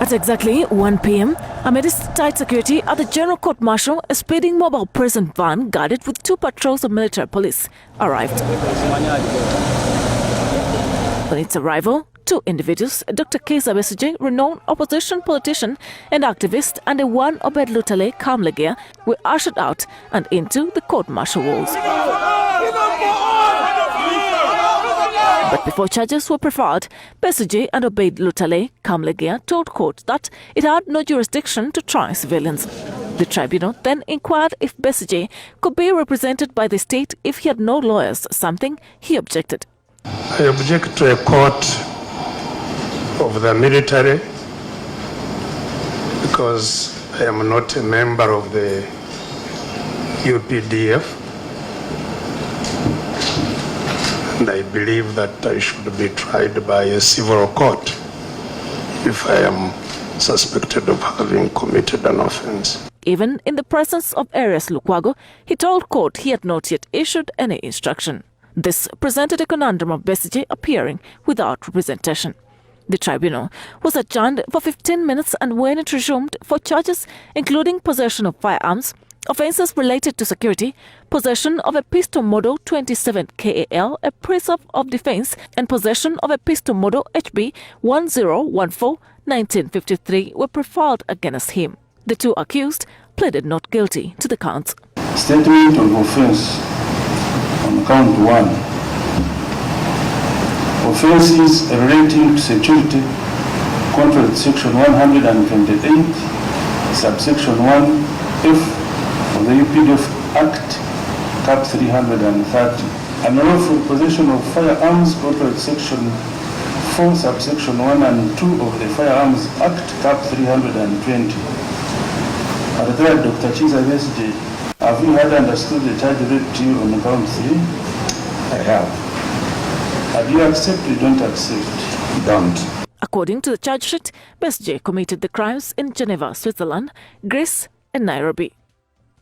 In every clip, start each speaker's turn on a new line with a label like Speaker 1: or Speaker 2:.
Speaker 1: At exactly 1 p.m., amidst tight security at the General Court Martial, a speeding mobile prison van guarded with 2 patrols of military police arrived. On its arrival, 2 individuals, Dr. Besigye, renowned opposition politician and activist, and a one Obed Lutale Kamlegia, were ushered out and into the court-martial walls. But before charges were preferred, Besigye and Obed Lutale Kamlegia told court that it had no jurisdiction to try civilians. The tribunal then inquired if Besigye could be represented by the state if he had no lawyers, something he objected.
Speaker 2: I object to a court of the military because I am not a member of the UPDF, and I believe that I should be tried by a civil court if I am suspected of having committed an offense.
Speaker 1: Even in the presence of Arias Lukwago, he told court he had not yet issued any instruction. This presented a conundrum of Besigye appearing without representation. The tribunal was adjourned for 15 minutes, and when it resumed for charges including possession of firearms, offences related to security, possession of a pistol model 27 KAL, a preserve of defence, and possession of a pistol model HB 1014 1953 were preferred against him. The 2 accused pleaded not guilty to the counts.
Speaker 3: Statement of offence on count 1. Offences relating to security, contrary to section 128, subsection 1F of the UPDF Act, cap 330. Unlawful possession of firearms, contrary to section 4, subsection 1 and 2 of the Firearms Act, cap 320. At the third, Dr. Besigye, have you had understood the charge read to you on count 3? I have. Have you accepted? Don't accept? Don't.
Speaker 1: According to the charge sheet, Besigye committed the crimes in Geneva, Switzerland, Greece, and Nairobi.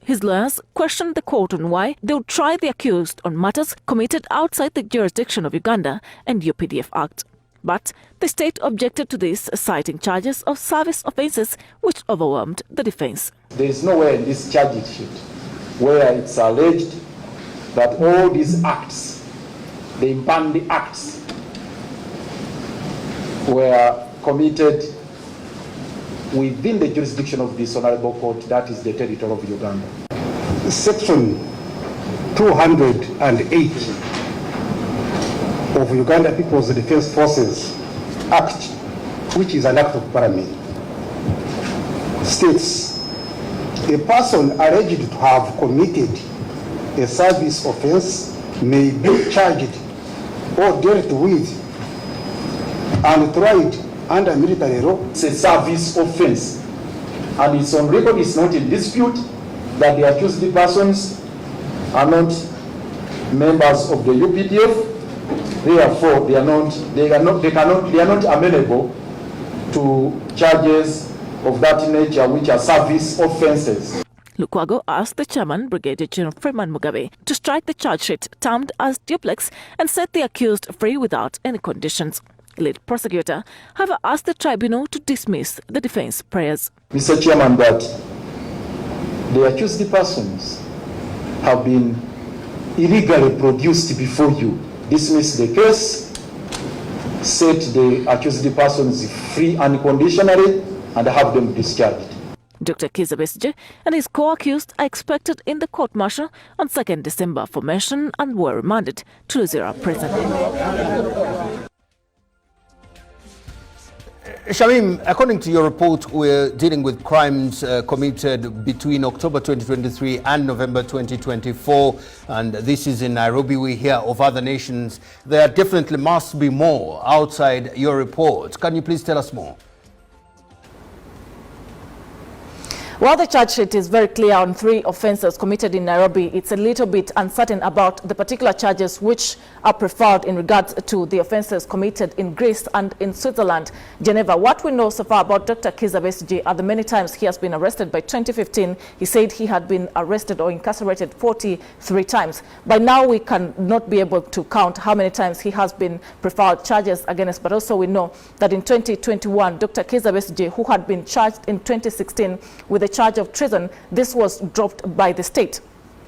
Speaker 1: His lawyers questioned the court on why they would try the accused on matters committed outside the jurisdiction of Uganda and UPDF Act. But the state objected to this, citing charges of service offences which overwhelmed the defence.
Speaker 4: There is nowhere in this charge sheet where it's alleged that all these acts, the impandi acts, were committed within the jurisdiction of this honorable court, that is the territory of Uganda.
Speaker 5: Section 208 of Uganda People's Defence Forces Act, which is an act of parliament, states a person alleged to have committed a service offence may be charged or dealt with and tried under military law.
Speaker 4: It's a service offence, and it's on record, it's not in dispute that the accused persons are not members of the UPDF. Therefore, they are not amenable to charges of that nature, which are service offences.
Speaker 1: Lukwago asked the chairman, Brigadier General Freeman Mugabe, to strike the charge sheet termed as duplex and set the accused free without any conditions. Lead prosecutor, however, asked the tribunal to dismiss the defence prayers.
Speaker 4: Mr. Chairman, that the accused persons have been illegally produced before you. Dismiss the case, set the accused persons free unconditionally, and have them discharged.
Speaker 1: Dr. Besigye and his co-accused are expected in the court-martial on 2nd December for mention and were remanded to Luzira prison.
Speaker 6: Shamim, according to your report, we're dealing with crimes committed between October 2023 and November 2024, and this is in Nairobi. We hear of other nations. There definitely must be more outside your report. Can you please tell us more?
Speaker 1: While the charge sheet is very clear on 3 offences committed in Nairobi, it's a little bit uncertain about the particular charges which are preferred in regards to the offences committed in Greece and in Switzerland, Geneva. What we know so far about Dr. Kizza Besigye are the many times he has been arrested. By 2015, he said he had been arrested or incarcerated 43 times. By now, we cannot be able to count how many times he has been preferred charges against, but also we know that in 2021, Dr. Kizza Besigye, who had been charged in 2016 with a charge of treason, this was dropped by the state.